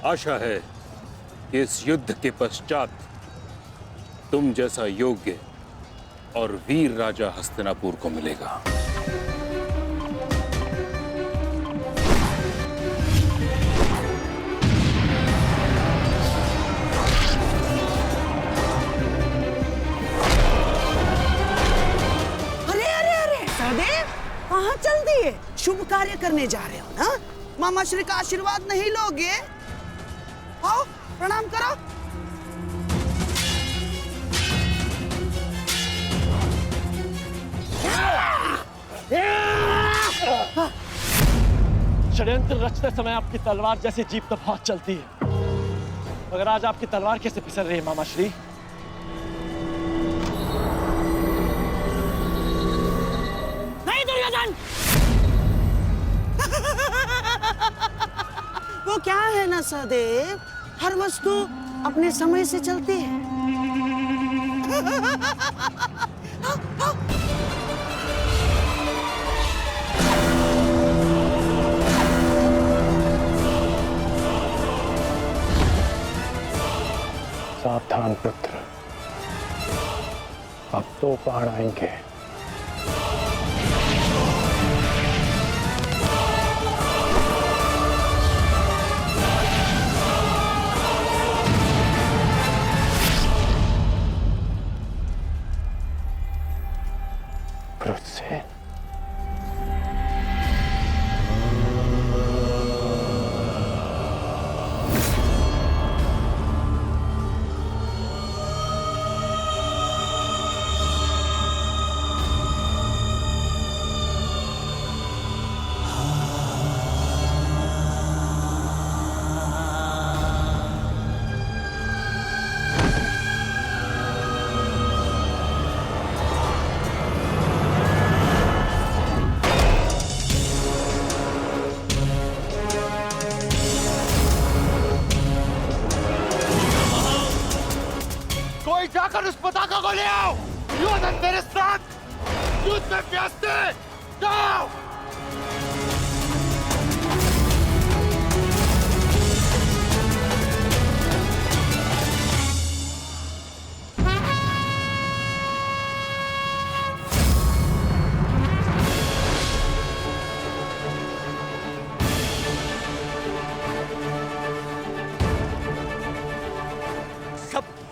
आशा है कि इस युद्ध के पश्चात तुम जैसा योग्य और वीर राजा हस्तिनापुर को मिलेगा। कहाँ चल दिए? शुभ कार्य करने जा रहे हो ना? मामा श्री का आशीर्वाद नहीं लोगे? आओ प्रणाम करो। षड्यंत्र रचते समय आपकी तलवार जैसी जीप तो बहुत चलती है, मगर आज आपकी तलवार कैसे फिसल रही है मामा श्री? वो क्या है ना सहदेव, हर वस्तु अपने समय से चलती है। सावधान पुत्र, अब तो बाढ़ आएंगे। जाकर उस पताका को ले आओ। योधन मेरे साथ युद्ध में व्यस्त है। जाओ।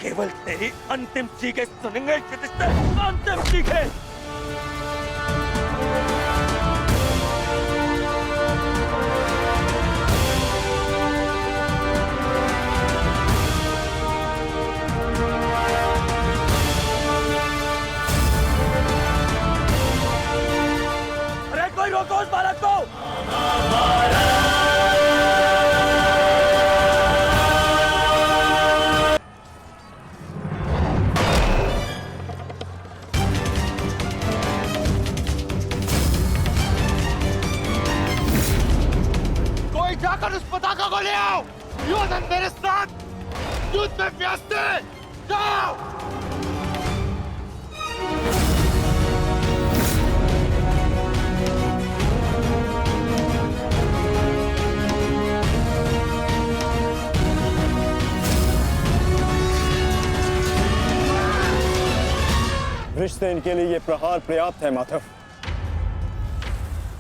केवल तेरी अंतिम चीखें सुनेंगे युधिष्ठिर, अंतिम चीखें। अरे कोई रोको उस बालक को। जाकर उस पताका को ले आओ। योधन मेरे साथ युद्ध में व्यस्त है। जाओ। वृषसेन के लिए ये प्रहार पर्याप्त है माधव।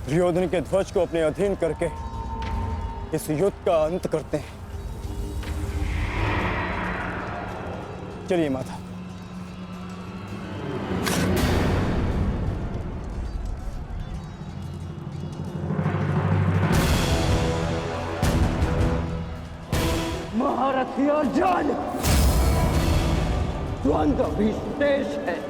दुर्योधन के ध्वज को अपने अधीन करके इस युद्ध का अंत करते हैं। चलिए माता। महारथी अर्जुन, द्वंद्व भी शेष है।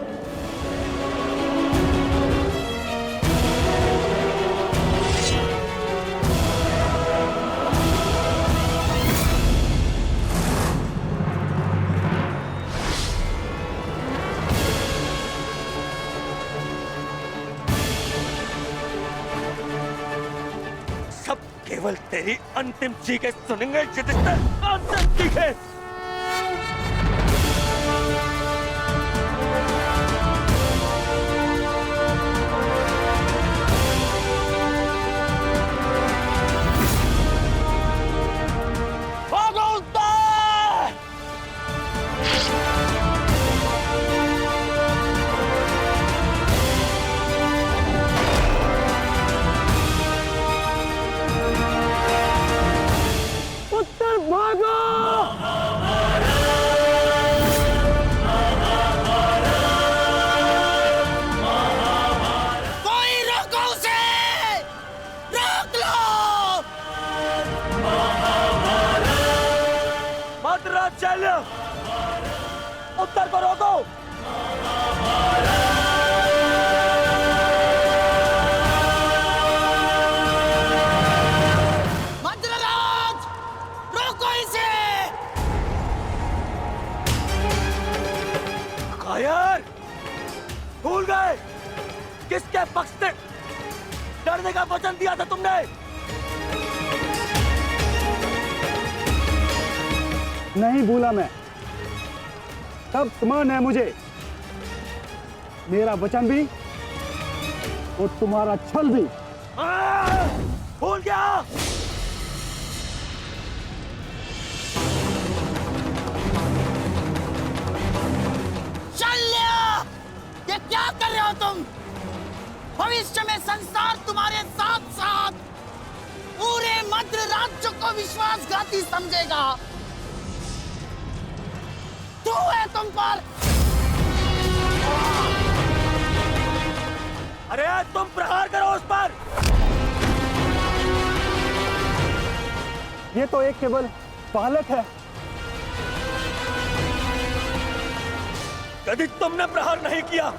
केवल तेरी अंतिम चीखें सुनेंगे युधिष्ठिर, अंतिम चीखें। भागो। भागो! कोई रोको उसे! रोक लो! मद्राज शैल्य, उत्तर को रोको। मद्रराज, रोको इसे! कायर, भूल गए किसके पक्ष से लड़ने का वचन दिया था तुमने? नहीं भूला मैं। तब समान है मुझे मेरा वचन भी और तुम्हारा छल भी। भूल गया? शल्य! ये क्या कर रहे हो तुम? भविष्य में संसार तुम्हारे साथ साथ पूरे मद्र राज्य को विश्वासघाती समझेगा। तू है तुम पर। अरे तुम प्रहार करो उस पर। ये तो एक केवल बालक है। यदि तुमने प्रहार नहीं किया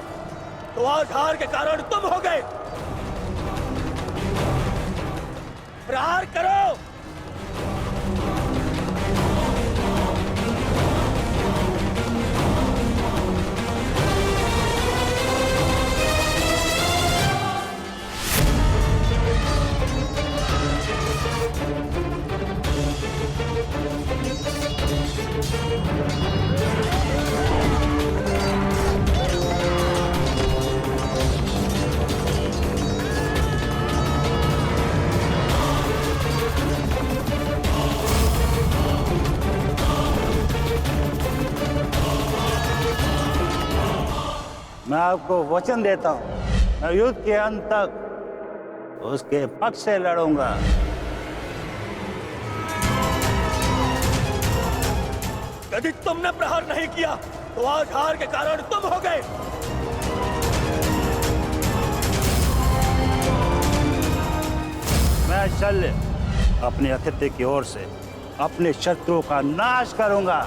तो आज हार के कारण तुम हो गए। प्रहार करो। मैं आपको वचन देता हूं, मैं युद्ध के अंत तक उसके पक्ष से लड़ूंगा। यदि तुमने प्रहार नहीं किया तो आज हार के कारण तुम हो गए। मैं शल्य अपने अतिथि की ओर से अपने शत्रुओं का नाश करूंगा।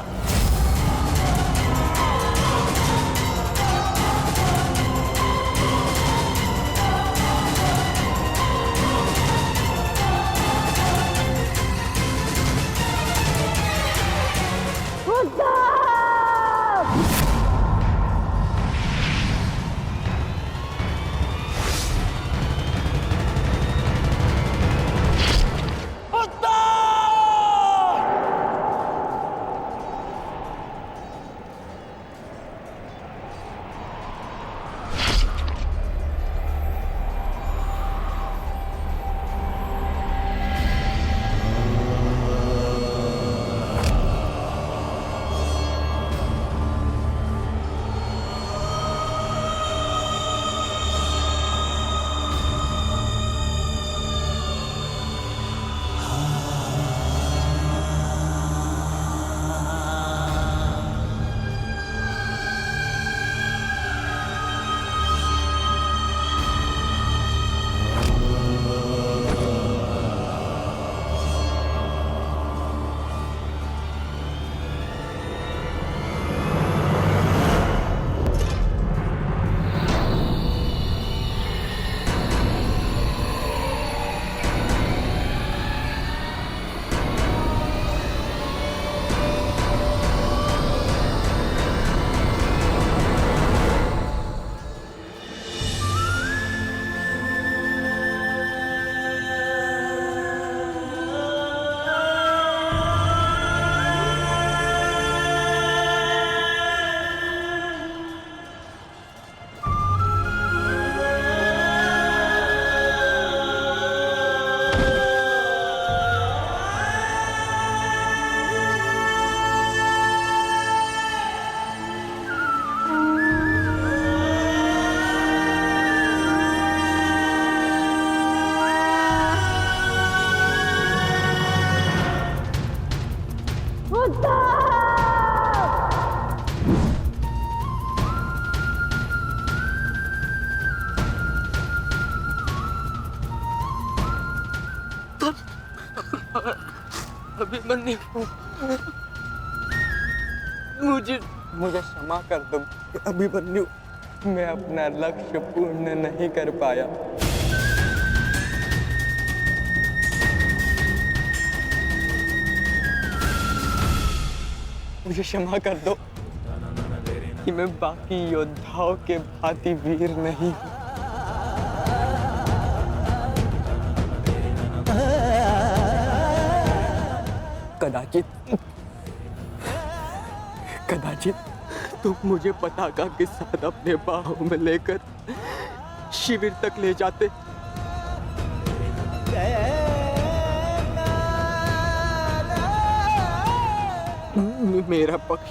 अभिमन्यु, मुझे क्षमा कर दो अभिमन्यु, मैं अपना लक्ष्य पूर्ण नहीं कर पाया। मुझे क्षमा कर दो कि मैं बाकी योद्धाओं के भांति वीर नहीं हूं। कदाचित तुम मुझे पताका के साथ अपने बाहों में लेकर शिविर तक ले जाते। मेरा पक्ष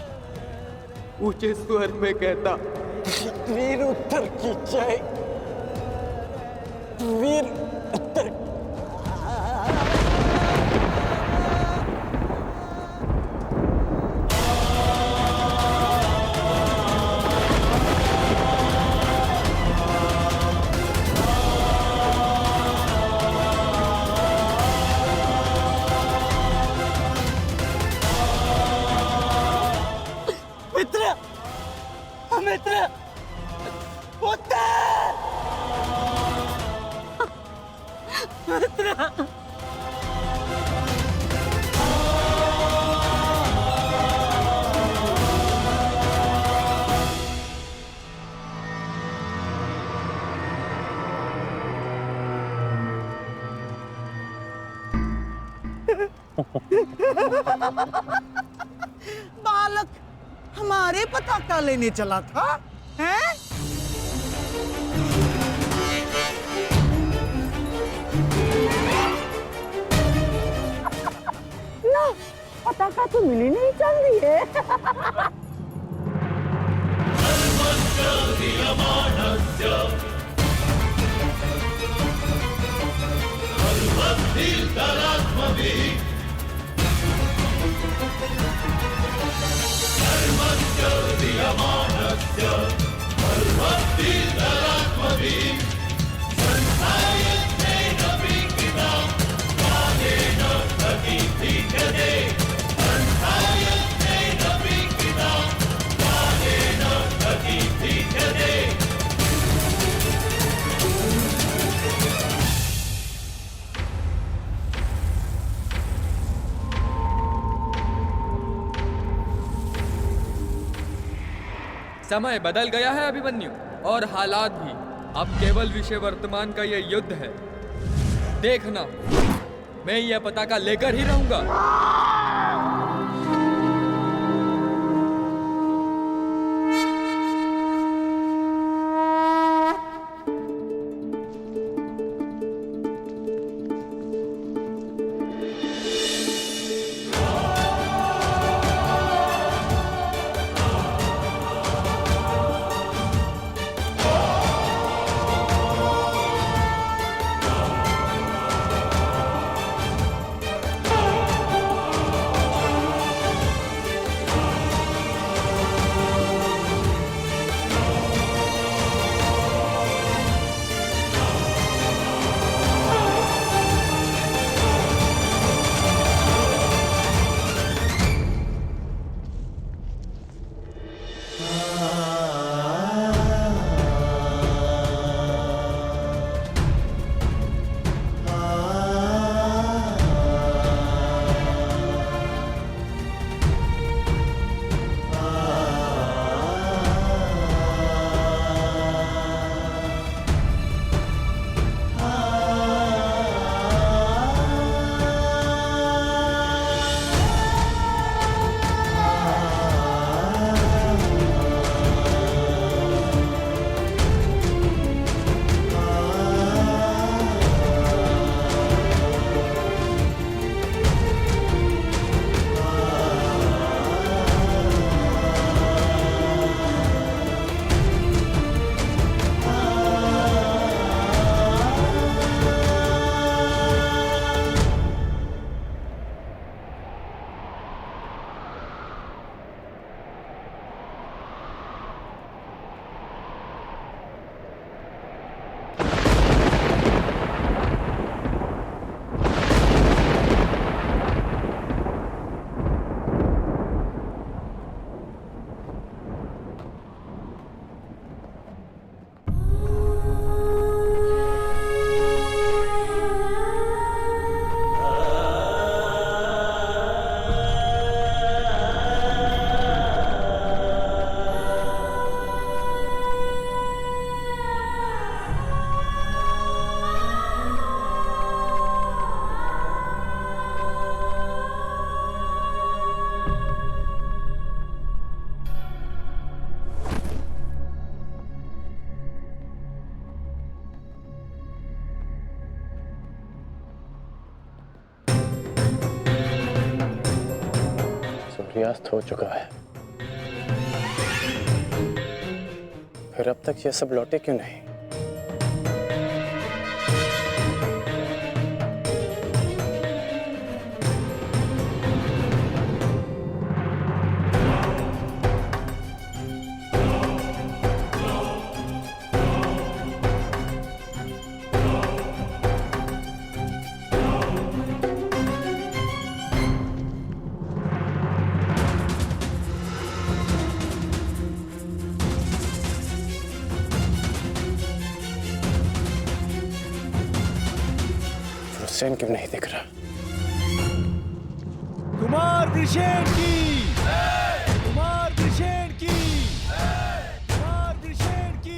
ऊंचे स्वर में कहता, वीर उत्तर की जय, वीर उत्तर। मित्र, उत्तर! मित्र! बालक हमारे पताका लेने चला था, हैं? ना, पताका तो मिली नहीं चल रही है। समय बदल गया है अभिमन्यु, और हालात भी। अब केवल विषय वर्तमान का ये युद्ध है। देखना, मैं यह पताका लेकर ही रहूंगा। सूर्यास्त हो चुका है, फिर अब तक ये सब लौटे क्यों नहीं? हुसैन क्यों नहीं दिख रहा? कुमार वृषेण की, कुमार वृषेण की, कुमार वृषेण की।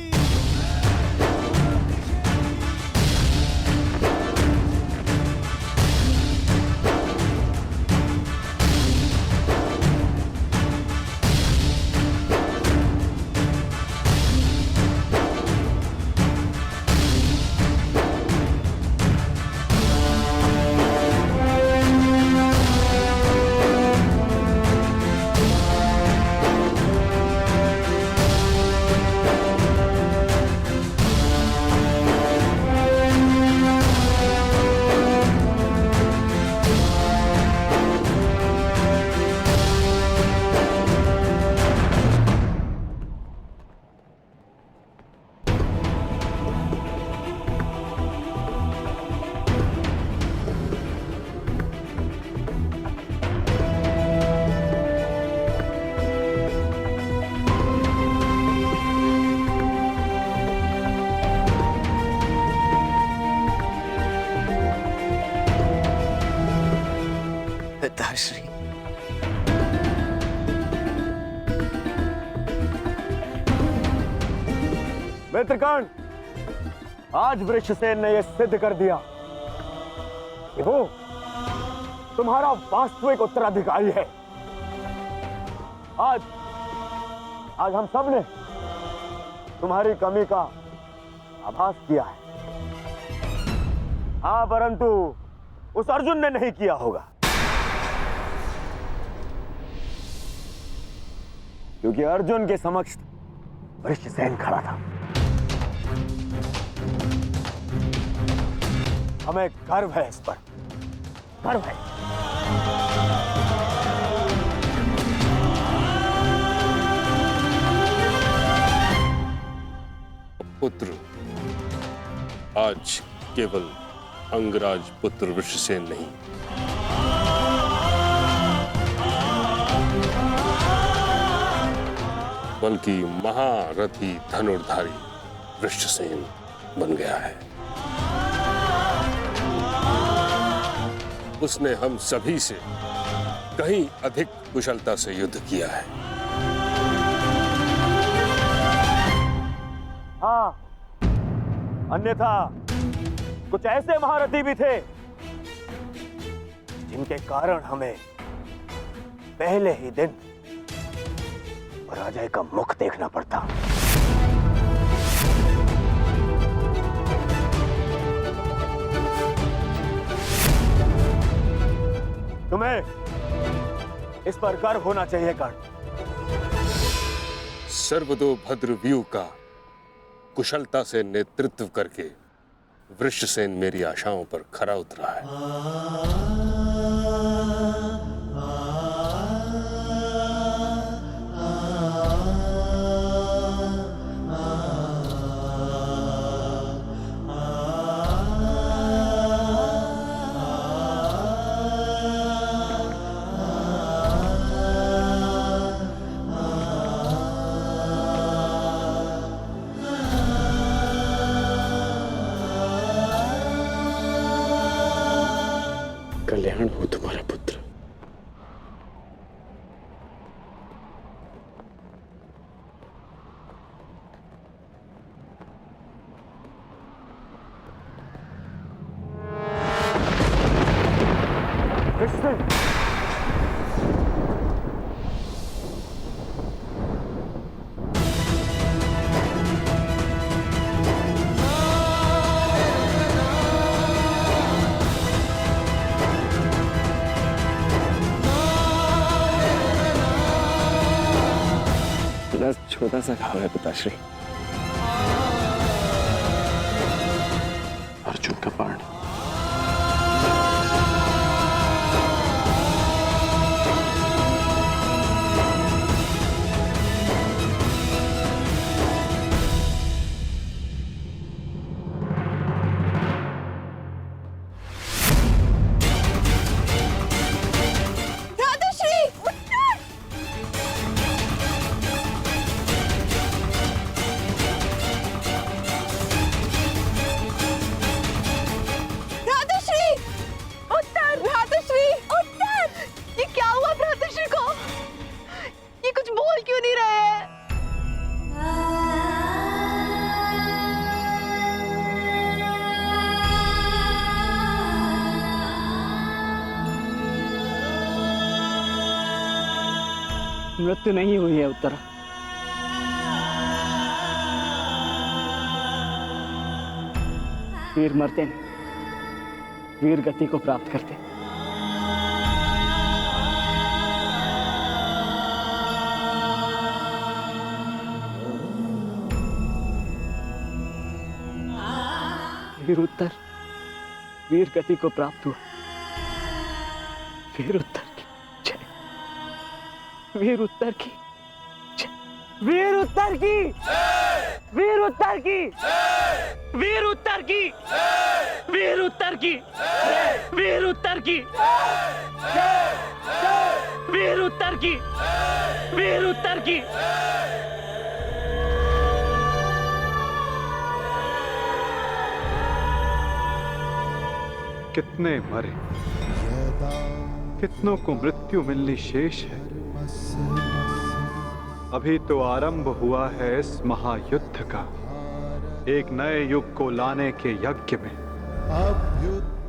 पिताश्री, मित्रगण, आज वृषसेन ने यह सिद्ध कर दिया कि वो तुम्हारा वास्तविक उत्तराधिकारी है। आज हम सब ने तुम्हारी कमी का आभास किया है। हाँ, परंतु उस अर्जुन ने नहीं किया होगा, क्योंकि अर्जुन के समक्ष वृषसेन खड़ा था। हमें गर्व है, इस पर गर्व है। पुत्र, आज केवल अंगराज पुत्र वृषसेन नहीं, बल्कि महारथी धनुर्धारी वृषसेन बन गया है। उसने हम सभी से कहीं अधिक कुशलता से युद्ध किया है। हाँ, अन्यथा कुछ ऐसे महारथी भी थे जिनके कारण हमें पहले ही दिन पराजय का मुख देखना पड़ता। तुम्हें इस पर गर्व होना चाहिए कर्ण। सर्वतोभद्र व्यूह का कुशलता से नेतृत्व करके वृषसेन मेरी आशाओं पर खरा उतरा है। कल्याण हो तुम्हारा पुत्र। छोटा सा घाव है पिताश्री, अर्जुन का बाण। मृत्यु नहीं हुई है उत्तरा। वीर मरते नहीं, वीर गति को प्राप्त करते। वीर उत्तर वीर गति को प्राप्त हुआ। वीर उत्तर की जय, वीर उत्तर की जय, वीर उत्तर की, वीर उत्तर की, वीर उत्तर की, वीर उत्तर की, वीर उत्तर की, वीर उत्तर की, वीर उत्तर की। कितने मरे, कितनों को मृत्यु मिलनी शेष है। अभी तो आरंभ हुआ है इस महायुद्ध का, एक नए युग को लाने के यज्ञ में।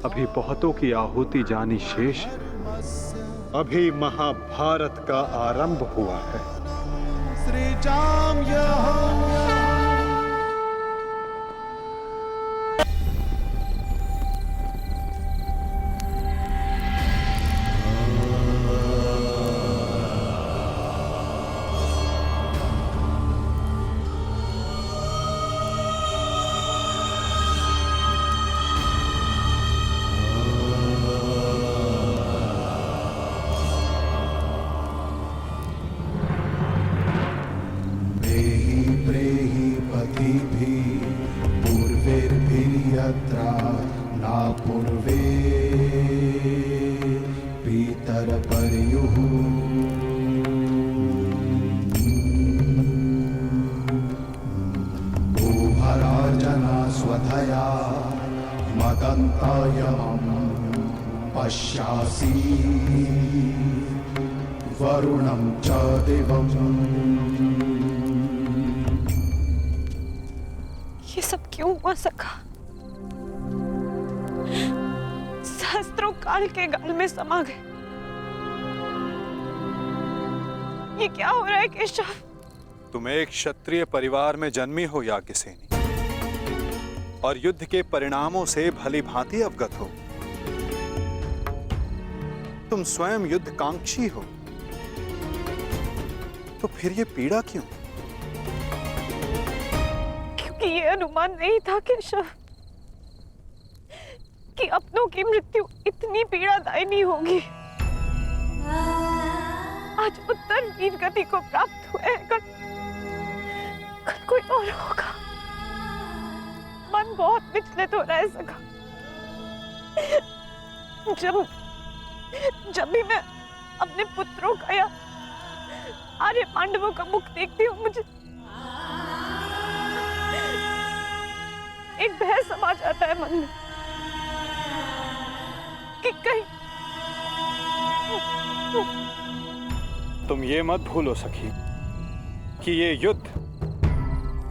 अभी बहुतों की आहुति जानी शेष है। अभी महाभारत का आरंभ हुआ है। श्री जाम पश्यासि वरुणं च दिवम्। ये सब क्यों हुआ सखा? सहस्त्रों काल के गाल में समा गए। ये क्या हो रहा है केशव? तुम एक क्षत्रिय परिवार में जन्मी हो याज्ञसेनी, और युद्ध के परिणामों से भली भांति अवगत हो। तुम स्वयं युद्ध कांक्षी हो, तो फिर ये पीड़ा क्यों? क्योंकि ये अनुमान नहीं था केशव कि अपनों की मृत्यु इतनी पीड़ादायी होगी। आज उत्तर वीर गति को प्राप्त हुए, कल कोई और होगा। मन बहुत विचलित हो रहा है सखा। जब भी मैं अपने पुत्रों का या आर्य पांडवों का मुख देखती हूँ, मुझे एक भय समा जाता है मन में कि कहीं। तुम ये मत भूलो सखी कि ये युद्ध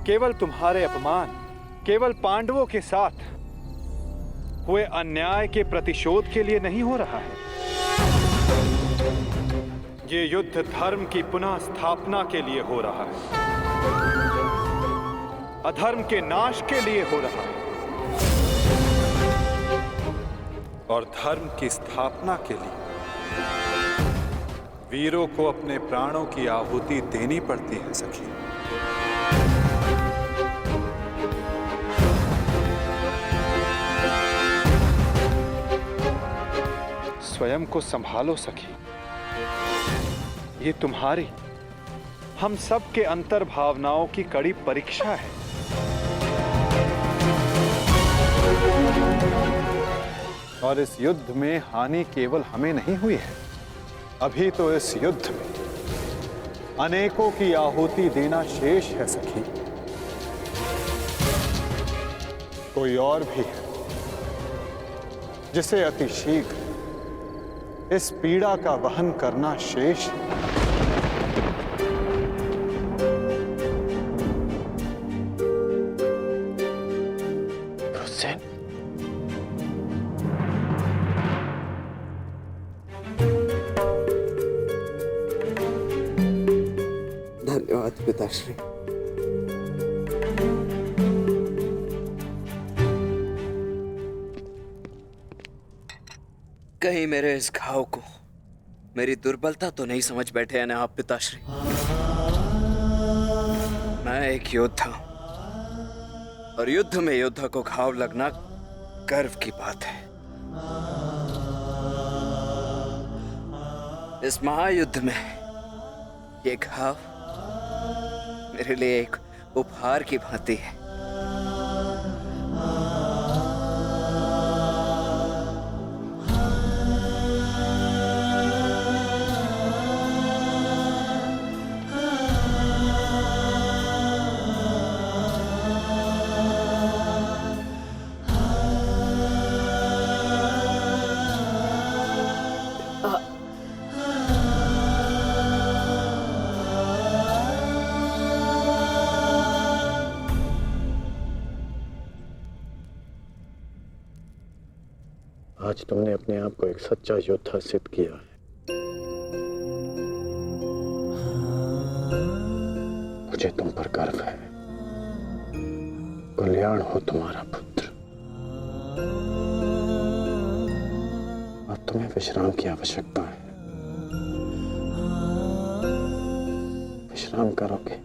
केवल तुम्हारे अपमान, केवल पांडवों के साथ हुए अन्याय के प्रतिशोध के लिए नहीं हो रहा है। ये युद्ध धर्म की पुनः स्थापना के लिए हो रहा है, अधर्म के नाश के लिए हो रहा है। और धर्म की स्थापना के लिए वीरों को अपने प्राणों की आहुति देनी पड़ती है सखी। स्वयं को संभालो सखी। ये तुम्हारी, हम सब के अंतर भावनाओं की कड़ी परीक्षा है। और इस युद्ध में हानि केवल हमें नहीं हुई है, अभी तो इस युद्ध में अनेकों की आहुति देना शेष है सखी। कोई और भी है जिसे अति शीघ्र इस पीड़ा का वहन करना शेष है। हुसैन, धन्यवाद पिताश्री। कहीं मेरे इस घाव को मेरी दुर्बलता तो नहीं समझ बैठे हैं ना आप पिताश्री? मैं एक योद्धा हूं और युद्ध में योद्धा को घाव लगना गर्व की बात है। इस महायुद्ध में ये घाव मेरे लिए एक उपहार की भांति है। आज तुमने अपने आप को एक सच्चा योद्धा सिद्ध किया है। मुझे तुम पर गर्व है। कल्याण हो तुम्हारा पुत्र। अब तुम्हें विश्राम की आवश्यकता है। विश्राम करोगे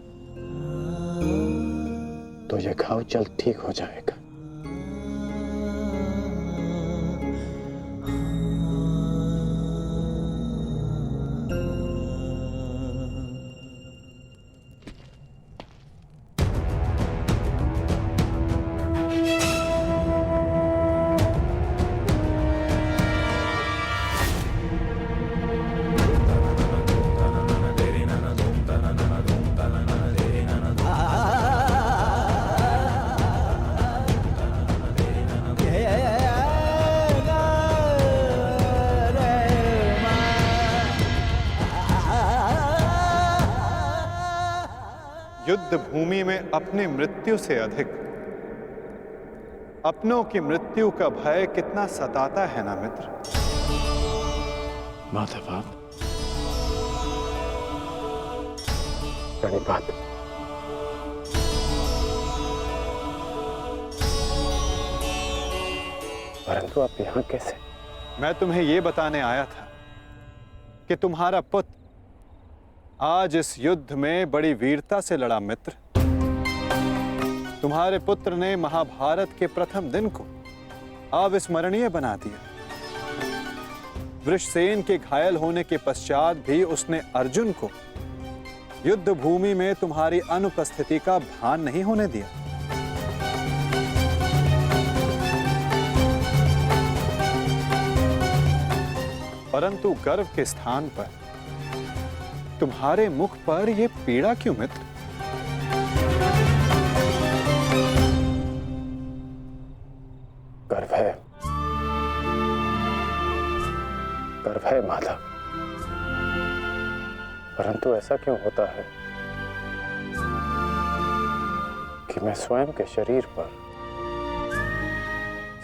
तो यह घाव जल्द ठीक हो जाएगा। युद्ध भूमि में अपनी मृत्यु से अधिक अपनों की मृत्यु का भय कितना सताता है ना मित्र। माधवा, प्रणिपात। परंतु आप यहां कैसे? मैं तुम्हें यह बताने आया था कि तुम्हारा पुत्र आज इस युद्ध में बड़ी वीरता से लड़ा मित्र। तुम्हारे पुत्र ने महाभारत के प्रथम दिन को अविस्मरणीय बना दिया। वृषसेन के घायल होने के पश्चात भी उसने अर्जुन को युद्ध भूमि में तुम्हारी अनुपस्थिति का भान नहीं होने दिया। परंतु गर्व के स्थान पर तुम्हारे मुख पर यह पीड़ा क्यों मित्र? गर्व है, गर्व है माधव। परंतु ऐसा क्यों होता है कि मैं स्वयं के शरीर पर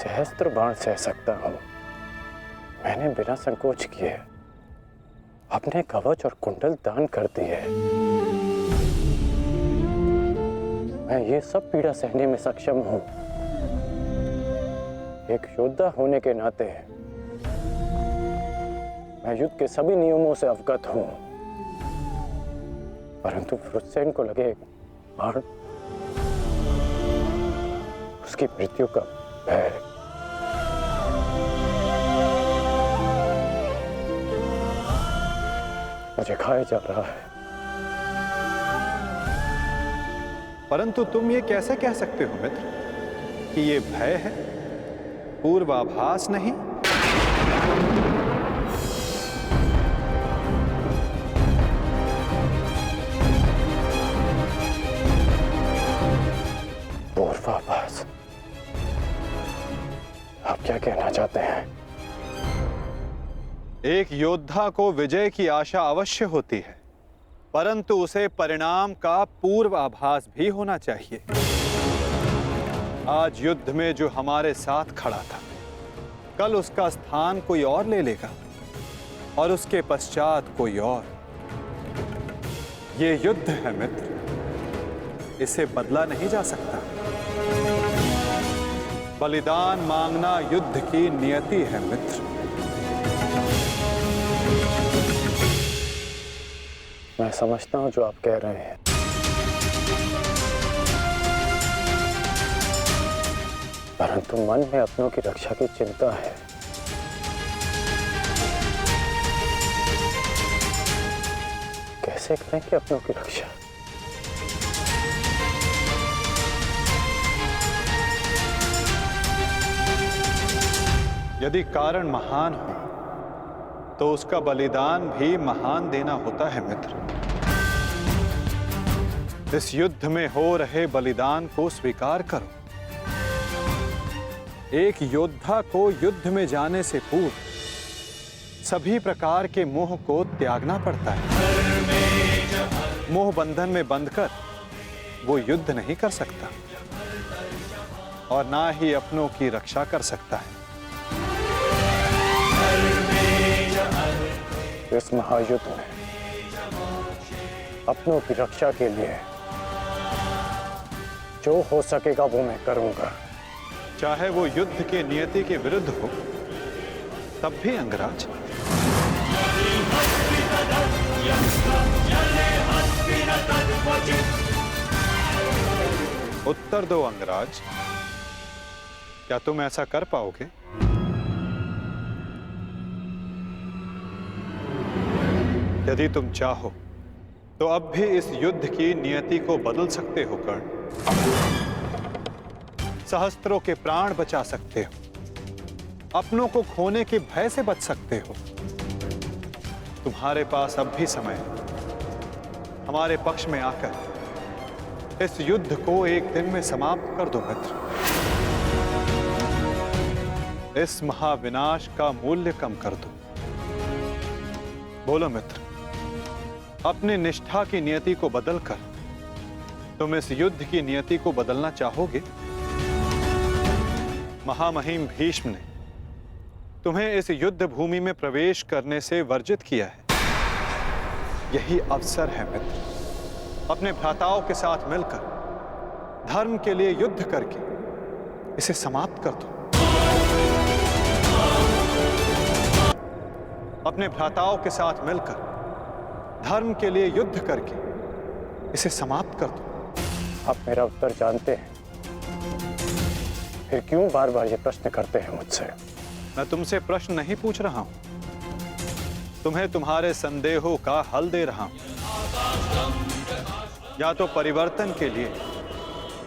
सहस्त्र बाण सह सकता हूं। मैंने बिना संकोच किए अपने कवच और कुंडल दान कर दिए। मैं ये सब पीड़ा सहने में सक्षम हूं। एक योद्धा होने के नाते मैं युद्ध के सभी नियमों से अवगत हूं। परंतु वृषसेन को लगे बाण, उसकी मृत्यु का भय। मुझे खाया जा रहा है। परंतु तुम ये कैसे कह सकते हो मित्र कि ये भय है, पूर्वाभास नहीं? पूर्वाभास? आप क्या कहना चाहते हैं? एक योद्धा को विजय की आशा अवश्य होती है, परंतु उसे परिणाम का पूर्वाभास भी होना चाहिए। आज युद्ध में जो हमारे साथ खड़ा था, कल उसका स्थान कोई और ले लेगा और उसके पश्चात कोई और। ये युद्ध है मित्र, इसे बदला नहीं जा सकता। बलिदान मांगना युद्ध की नियति है मित्र। मैं समझता हूं जो आप कह रहे हैं, परंतु मन में अपनों की रक्षा की चिंता है। कैसे करेंगे अपनों की रक्षा? यदि कारण महान हो तो उसका बलिदान भी महान देना होता है मित्र। इस युद्ध में हो रहे बलिदान को स्वीकार करो। एक योद्धा को युद्ध में जाने से पूर्व सभी प्रकार के मोह को त्यागना पड़ता है। मोह बंधन में बंधकर वो युद्ध नहीं कर सकता और ना ही अपनों की रक्षा कर सकता है। इस महायुद्ध में अपनों की रक्षा के लिए जो हो सकेगा वो मैं करूंगा, चाहे वो युद्ध के नियति के विरुद्ध हो तब भी अंगराज। उत्तर दो अंगराज, क्या तुम ऐसा कर पाओगे? यदि तुम चाहो तो अब भी इस युद्ध की नियति को बदल सकते हो कर्ण। सहस्त्रों के प्राण बचा सकते हो, अपनों को खोने के भय से बच सकते हो। तुम्हारे पास अब भी समय है। हमारे पक्ष में आकर इस युद्ध को एक दिन में समाप्त कर दो मित्र। इस महाविनाश का मूल्य कम कर दो। बोलो मित्र, अपनी निष्ठा की नियति को बदलकर तुम इस युद्ध की नियति को बदलना चाहोगे? महामहिम भीष्म ने तुम्हें इस युद्ध भूमि में प्रवेश करने से वर्जित किया है। यही अवसर है मित्र, अपने भ्राताओं के साथ मिलकर धर्म के लिए युद्ध करके इसे समाप्त कर दो। अपने भ्राताओं के साथ मिलकर धर्म के लिए युद्ध करके इसे समाप्त कर दो। आप मेरा उत्तर जानते हैं, फिर क्यों बार बार ये प्रश्न करते हैं मुझसे? मैं तुमसे प्रश्न नहीं पूछ रहा हूं, तुम्हें तुम्हारे संदेहों का हल दे रहा हूं। या तो परिवर्तन के लिए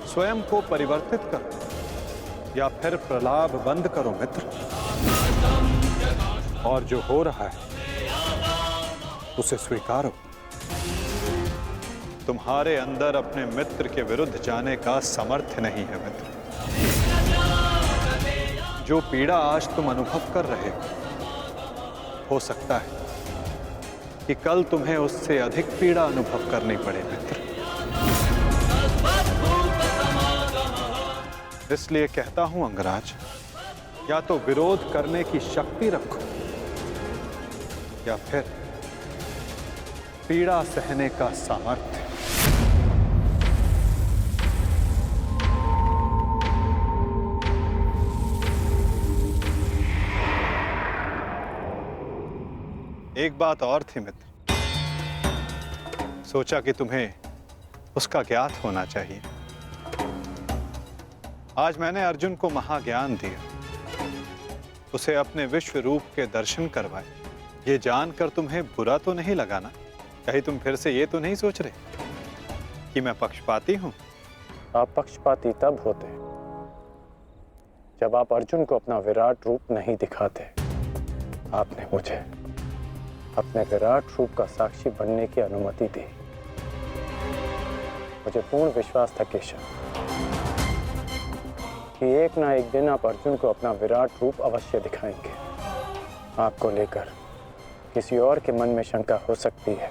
स्वयं को परिवर्तित करो या फिर प्रलाप बंद करो मित्र। और जो हो रहा है उसे स्वीकारो। तुम्हारे अंदर अपने मित्र के विरुद्ध जाने का सामर्थ्य नहीं है मित्र। जो पीड़ा आज तुम अनुभव कर रहे हो सकता है कि कल तुम्हें उससे अधिक पीड़ा अनुभव करनी पड़े मित्र। इसलिए कहता हूं अंगराज, या तो विरोध करने की शक्ति रखो या फिर पीड़ा सहने का सामर्थ्य। एक बात और थी मित्र, सोचा कि तुम्हें उसका ज्ञात होना चाहिए। आज मैंने अर्जुन को महाज्ञान दिया, उसे अपने विश्व रूप के दर्शन करवाए ये जानकर तुम्हें बुरा तो नहीं लगा ना? कहीं तुम फिर से ये तो नहीं सोच रहे कि मैं पक्षपाती हूं? आप पक्षपाती तब होते जब आप अर्जुन को अपना विराट रूप नहीं दिखाते। आपने मुझे अपने विराट रूप का साक्षी बनने की अनुमति दी। मुझे पूर्ण विश्वास था केशव कि एक ना एक दिन आप अर्जुन को अपना विराट रूप अवश्य दिखाएंगे। आपको लेकर किसी और के मन में शंका हो सकती है,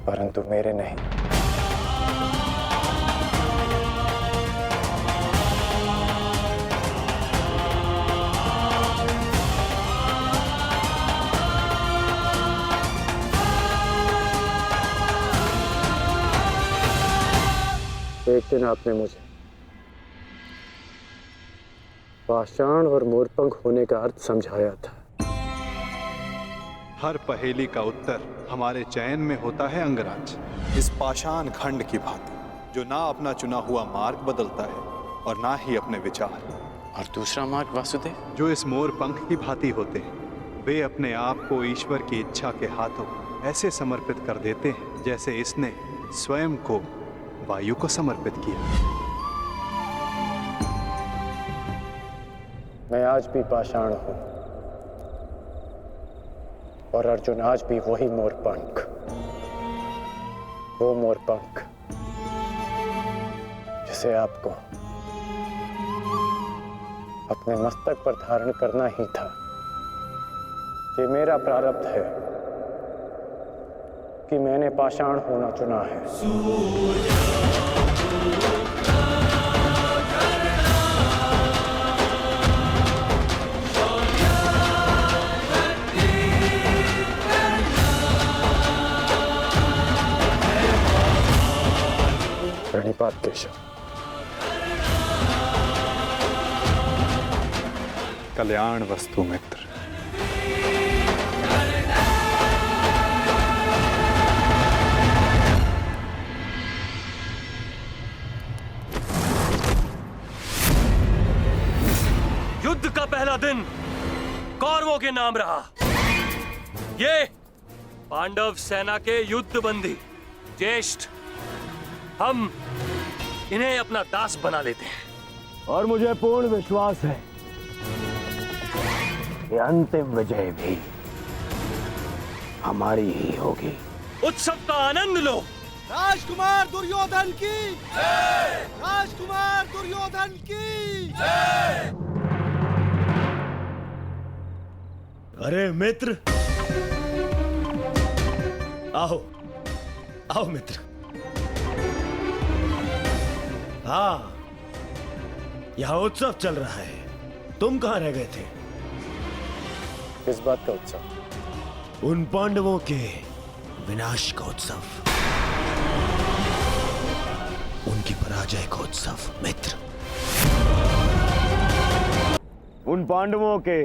परंतु मेरे नहीं। एक दिन आपने मुझे पाषाण और मोरपंख होने का अर्थ समझाया था। हर पहेली का उत्तर हमारे चयन में होता है अंगराज। इस पाषाण खंड की भांति, जो ना अपना चुना हुआ मार्ग बदलता है और ना ही अपने विचार। और दूसरा मार्ग वासुदेव? जो इस मोरपंख की भांति होते हैं, वे अपने आप को ईश्वर की इच्छा के हाथों ऐसे समर्पित कर देते हैं जैसे इसने स्वयं को वायु को समर्पित किया। मैं आज भी पाषाण हूं और अर्जुन आज भी वही मोरपंख। वो मोरपंख जिसे आपको अपने मस्तक पर धारण करना ही था। ये मेरा प्रारब्ध है कि मैंने पाषाण होना चुना है। प्रणिपात केशव। कल्याण वस्तु मित्र। युद्ध का पहला दिन कौरवों के नाम रहा। ये पांडव सेना के युद्ध बंदी ज्येष्ठ, हम इन्हें अपना दास बना लेते हैं। और मुझे पूर्ण विश्वास है कि अंतिम विजय भी हमारी ही होगी। उत्सव का आनंद लो। राजकुमार दुर्योधन की जय! राजकुमार दुर्योधन की जय! अरे मित्र, आओ आओ मित्र। हाँ, यहाँ उत्सव चल रहा है। तुम कहाँ रह गए थे? किस बात का उत्सव? उन पांडवों के विनाश का उत्सव, उनकी पराजय का उत्सव मित्र। उन पांडवों के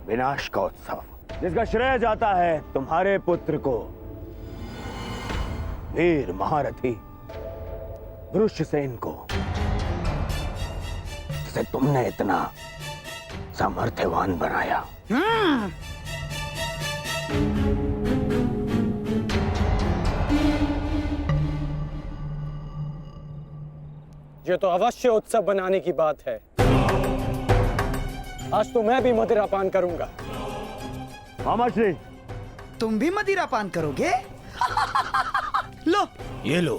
विनाश का उत्सव जिसका श्रेय जाता है तुम्हारे पुत्र को, वीर महारथी वृषसेन को, जिसे तुमने इतना सामर्थ्यवान बनाया। ये तो अवश्य उत्सव बनाने की बात है। आज तो मैं भी मदिरा पान करूंगा। मामाश्री, तुम भी मदिरा पान करोगे? लो, ये लो।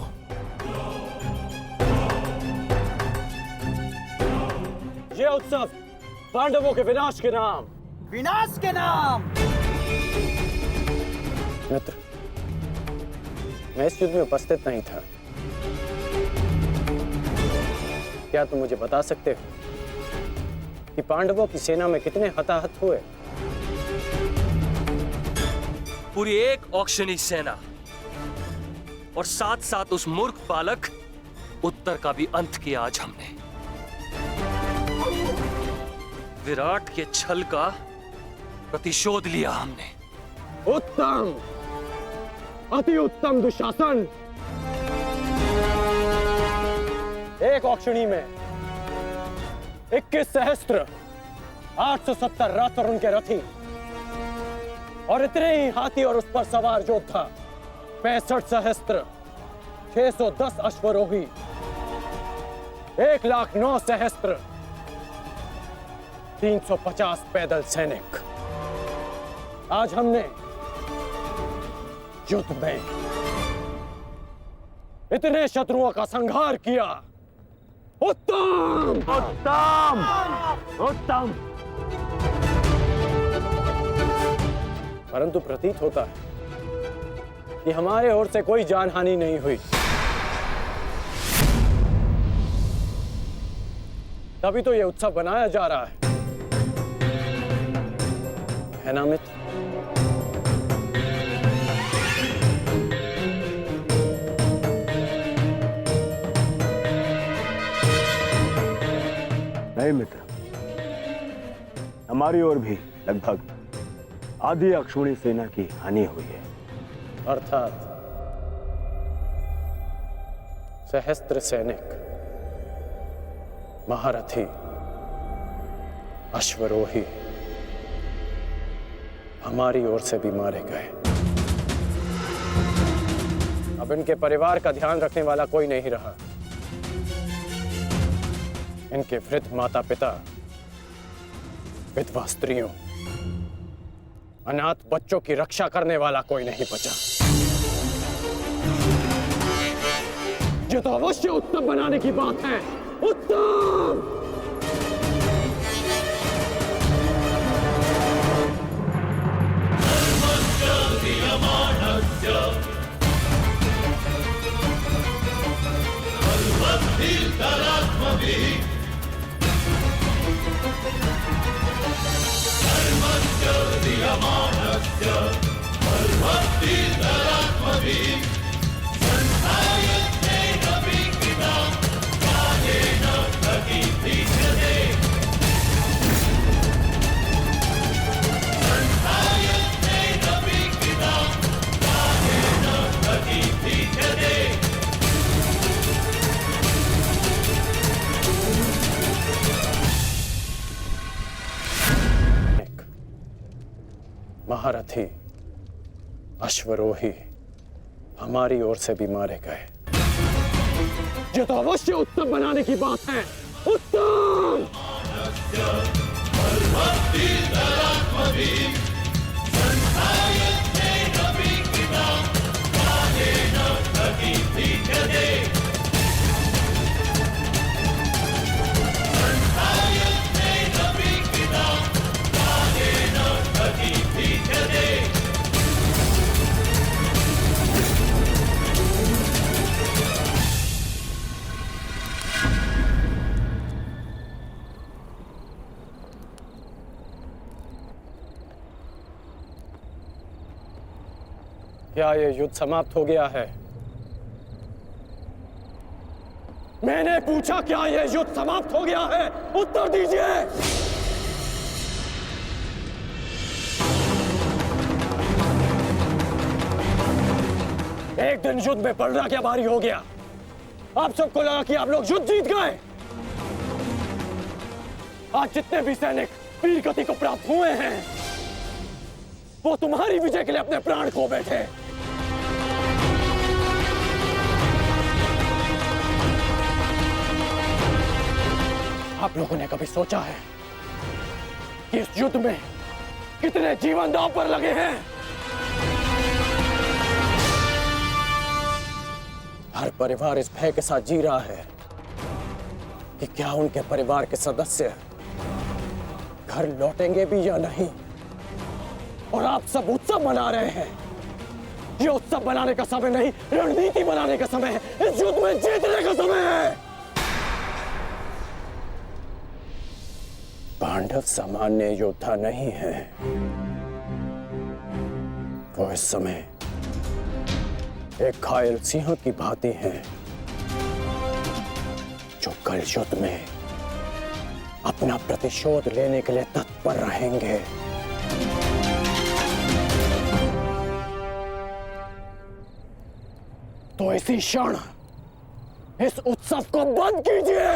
ये उत्सव पांडवों के विनाश के नाम। विनाश के नाम। मित्र, मैं इस युद्ध में उपस्थित नहीं था। क्या तुम मुझे बता सकते हो कि पांडवों की सेना में कितने हताहत हुए? पूरी एक औक्षणी सेना और साथ साथ उस मूर्ख बालक उत्तर का भी अंत किया आज हमने। विराट के छल का प्रतिशोध लिया हमने। उत्तम, अति उत्तम दुशासन। एक औक्षणी में 21 सहस्त्र 870 रथ और उनके रथी और इतने ही हाथी और उस पर सवार योद्धा, 65 सहस्त्र, 610 अश्वरोही, 1,09,000 सहस्त्र, 350 पैदल सैनिक। आज हमने युद्ध में इतने शत्रुओं का संहार किया। उत्तम उत्तम उत्तम। परंतु प्रतीत होता है कि हमारे ओर से कोई जानहानि नहीं हुई। तभी तो यह उत्सव बनाया जा रहा है ना मित्र? नहीं मित्र, हमारी ओर भी लगभग आधी अक्षुणी सेना की हानि हुई है। अर्थात सहस्त्र सैनिक, महारथी, अश्वरोही हमारी ओर से भी मारे गए। अब इनके परिवार का ध्यान रखने वाला कोई नहीं रहा। इनके वृद्ध माता पिता, विधवा स्त्रियों, अनाथ बच्चों की रक्षा करने वाला कोई नहीं बचा। ये तो अवश्य उत्तम बनाने की बात है। उत्तम। महारथी, अश्वरोही हमारी ओर से भी मारे गए। ये तो अवश्य उत्तम बनाने की बात है। उत्तम। क्या ये युद्ध समाप्त हो गया है? मैंने पूछा, क्या ये युद्ध समाप्त हो गया है? उत्तर दीजिए। एक दिन युद्ध में पलड़ा क्या भारी हो गया। आप सबको लगा कि आप लोग युद्ध जीत गए। आज जितने भी सैनिक वीर गति को प्राप्त हुए हैं, वो तुम्हारी विजय के लिए अपने प्राण खो बैठे। आप लोगों ने कभी सोचा है कि इस युद्ध में कितने जीवन दांव पर लगे हैं? हर परिवार इस भय के साथ जी रहा है कि क्या उनके परिवार के सदस्य घर लौटेंगे भी या नहीं। और आप सब उत्सव मना रहे हैं। ये उत्सव बनाने का समय नहीं, रणनीति बनाने का समय है। इस युद्ध में जीतने का समय है। पांडव सामान्य योद्धा नहीं है। वो इस समय एक घायल सिंह की भांति हैं, जो कल युद्ध में अपना प्रतिशोध लेने के लिए तत्पर रहेंगे। तो इसी क्षण इस उत्सव को बंद कीजिए।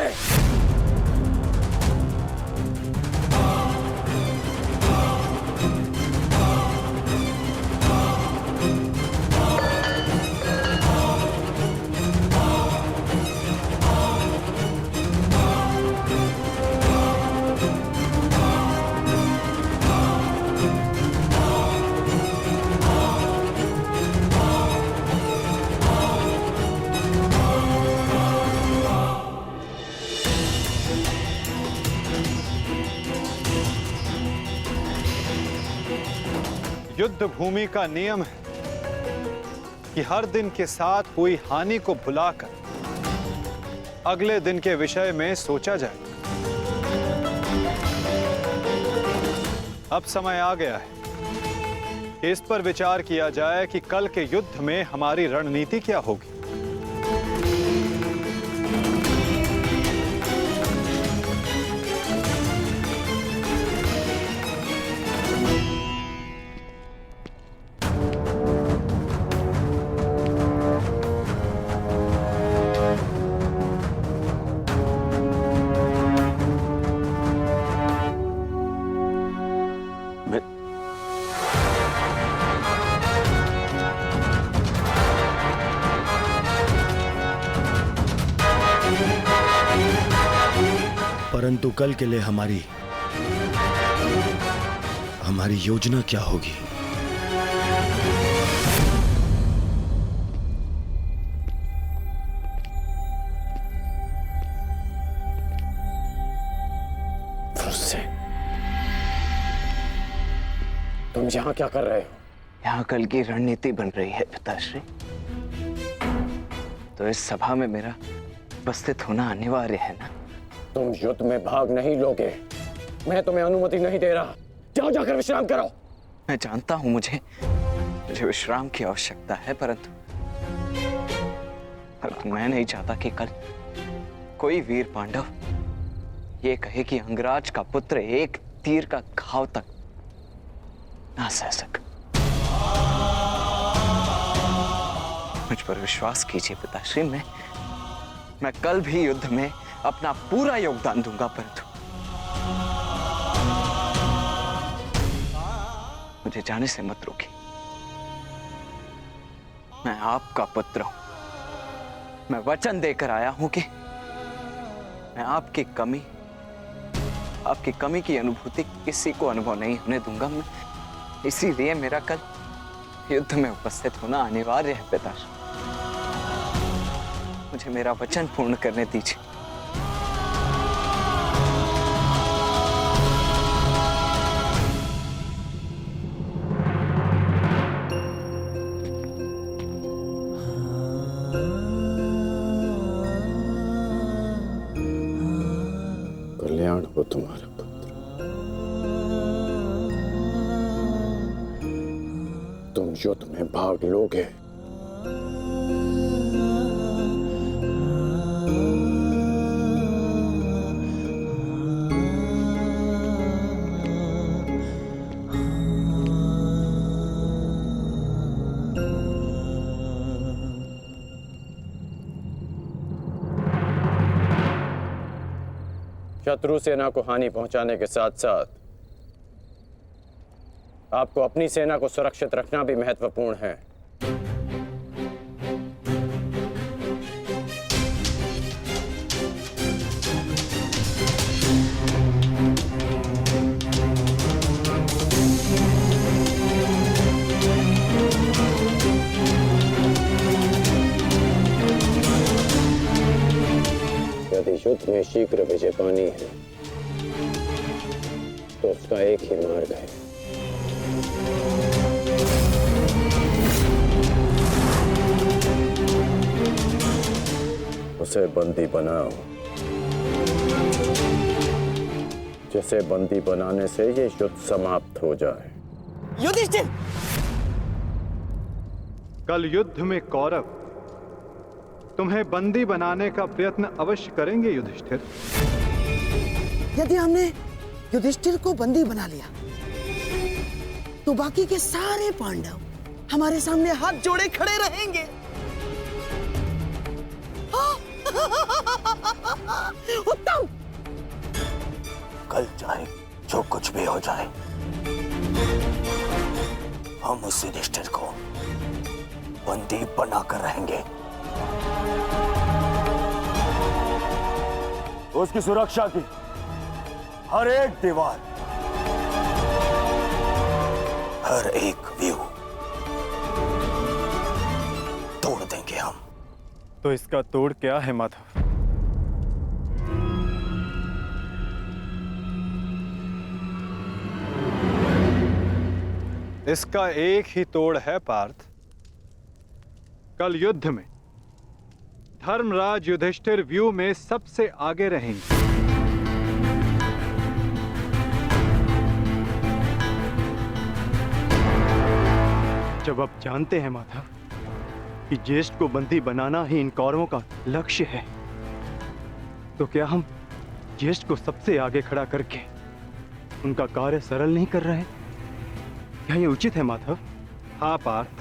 युद्ध भूमि का नियम है कि हर दिन के साथ हुई हानि को भुलाकर अगले दिन के विषय में सोचा जाए। अब समय आ गया है कि इस पर विचार किया जाए कि कल के युद्ध में हमारी रणनीति क्या होगी। परंतु कल के लिए हमारी योजना क्या होगी? तुम यहाँ क्या कर रहे हो? यहाँ कल की रणनीति बन रही है पिताश्री। तो इस सभा में मेरा उपस्थित होना अनिवार्य है ना? तुम युद्ध में भाग नहीं लोगे। मैं तुम्हें अनुमति नहीं दे रहा। जाओ जाकर विश्राम करो। मैं जानता हूं मुझे विश्राम की आवश्यकता है, परंतु मैं नहीं चाहता कि कल कोई वीर पांडव ये कहे कि अंगराज का पुत्र एक तीर का घाव तक ना सह सके। मुझ पर विश्वास कीजिए पिताश्री, मैं कल भी युद्ध में अपना पूरा योगदान दूंगा, परंतु मुझे जाने से मत रोकिए। मैं आपका पुत्र हूं। मैं वचन देकर आया हूं कि मैं आपकी कमी की अनुभूति किसी को अनुभव नहीं होने दूंगा। मैं इसीलिए मेरा कल युद्ध में उपस्थित होना अनिवार्य है पिताश्री। मुझे मेरा वचन पूर्ण करने दीजिए। कल्याण हो तुम्हारा पुत्र। तुम युद्ध में भाग लोगे। शत्रु सेना को हानि पहुंचाने के साथ साथ आपको अपनी सेना को सुरक्षित रखना भी महत्वपूर्ण है। यदि युद्ध में शीघ्र विजय पानी है तो उसका एक ही मार्ग है, उसे बंदी बनाओ। जिसे बंदी बनाने से ये युद्ध समाप्त हो जाए। युधिष्ठिर! कल युद्ध में कौरव तुम्हें बंदी बनाने का प्रयत्न अवश्य करेंगे युधिष्ठिर। यदि हमने युधिष्ठिर को बंदी बना लिया तो बाकी के सारे पांडव हमारे सामने हाथ जोड़े खड़े रहेंगे। उत्तम! कल चाहे जो कुछ भी हो जाए, हम उस युधिष्ठिर को बंदी बनाकर रहेंगे। उसकी सुरक्षा की हर एक दीवार, हर एक व्यू तोड़ देंगे हम। तो इसका तोड़ क्या है माधव? इसका एक ही तोड़ है पार्थ। कल युद्ध में धर्मराज युधिष्ठिर व्यू में सबसे आगे रहेंगे। जब आप जानते हैं माधव कि ज्येष्ठ को बंदी बनाना ही इन कौरवों का लक्ष्य है, तो क्या हम ज्येष्ठ को सबसे आगे खड़ा करके उनका कार्य सरल नहीं कर रहे हैं? क्या ये उचित है माधव? हाँ पार्थ,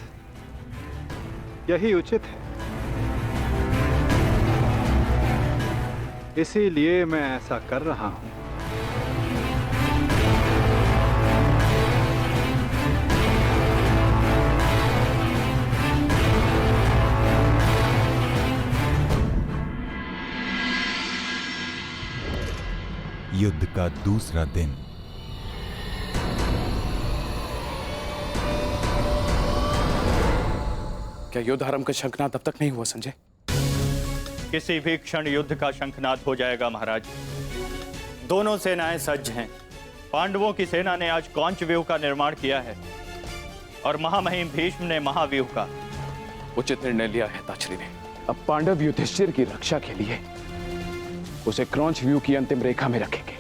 यही उचित है। इसीलिए मैं ऐसा कर रहा हूं। युद्ध का दूसरा दिन। क्या युद्ध आरंभ का शंखनाद अब तक नहीं हुआ संजय? किसी भी क्षण युद्ध का शंखनाद हो जाएगा महाराज। दोनों सेनाएं सज्ज हैं। पांडवों की सेना ने आज कौंच व्यूह का निर्माण किया है और महामहिम भीष्म ने महाव्यूह का। उचित निर्णय लिया है ताचरी ने। अब पांडव युधिष्ठिर की रक्षा के लिए उसे क्रौंच व्यूह की अंतिम रेखा में रखेंगे।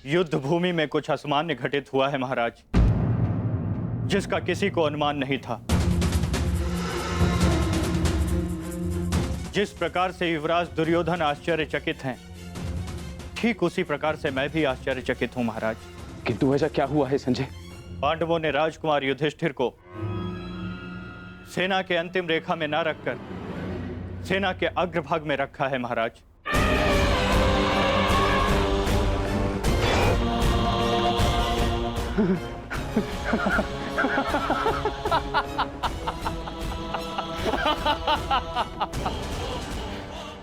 युद्ध भूमि में कुछ असामान्य घटित हुआ है महाराज, जिसका किसी को अनुमान नहीं था। जिस प्रकार से युवराज दुर्योधन आश्चर्यचकित हैं, ठीक उसी प्रकार से मैं भी आश्चर्यचकित हूं महाराज। किंतु ऐसा क्या हुआ है संजय? पांडवों ने राजकुमार युधिष्ठिर को सेना के अंतिम रेखा में न रखकर सेना के अग्रभाग में रखा है महाराज।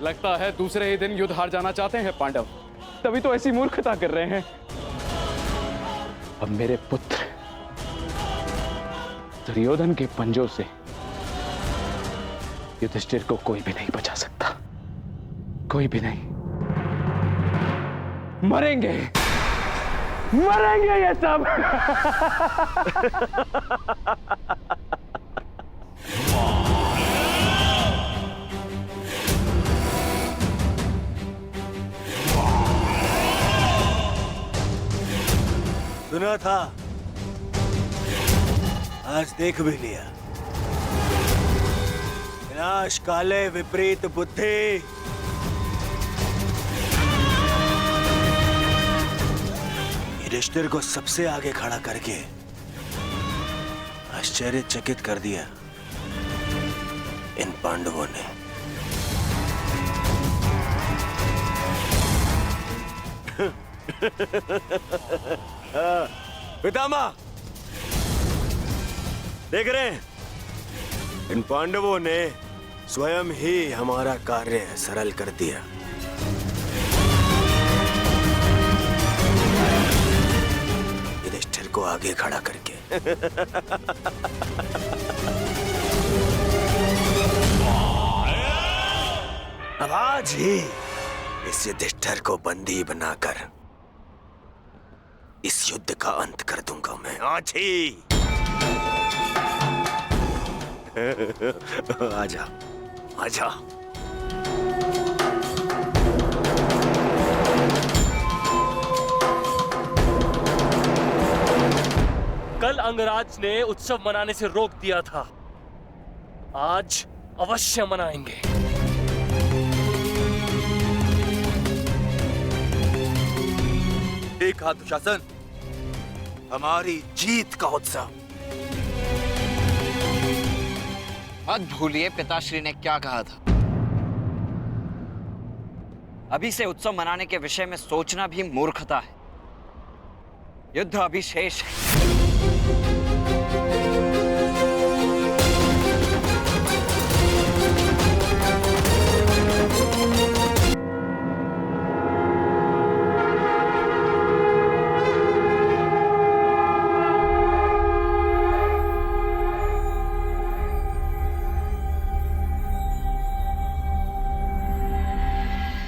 लगता है दूसरे ही दिन युद्ध हार जाना चाहते हैं पांडव, तभी तो ऐसी मूर्खता कर रहे हैं। अब मेरे पुत्र दुर्योधन के पंजों से युधिष्ठिर को कोई भी नहीं बचा सकता, कोई भी नहीं। मरेंगे, मरेंगे ये सब। सुना था, आज देख भी लिया। विनाश काले विपरीत बुद्धि। युधिष्ठिर को सबसे आगे खड़ा करके आश्चर्यचकित कर दिया इन पांडवों ने। पितामह, देख रहे हैं, इन पांडवों ने स्वयं ही हमारा कार्य सरल कर दिया। युधिष्ठिर को आगे खड़ा करके। अब आज ही इस युधिष्ठिर को बंदी बनाकर इस युद्ध का अंत कर दूंगा मैं, आज ही। आजा, आजा। कल अंगराज ने उत्सव मनाने से रोक दिया था, आज अवश्य मनाएंगे। देखा दुशासन, हमारी जीत का उत्सव। मत भूलिए पिताश्री ने क्या कहा था। अभी से उत्सव मनाने के विषय में सोचना भी मूर्खता है। युद्ध अभी शेष है।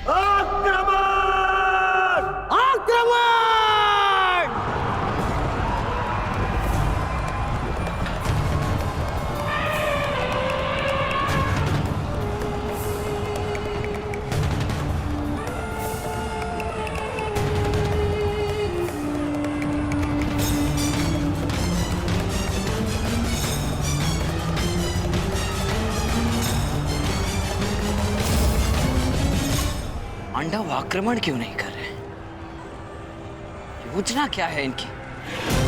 आक्रमण! आक्रमण क्यों नहीं कर रहे? योजना क्या है इनकी?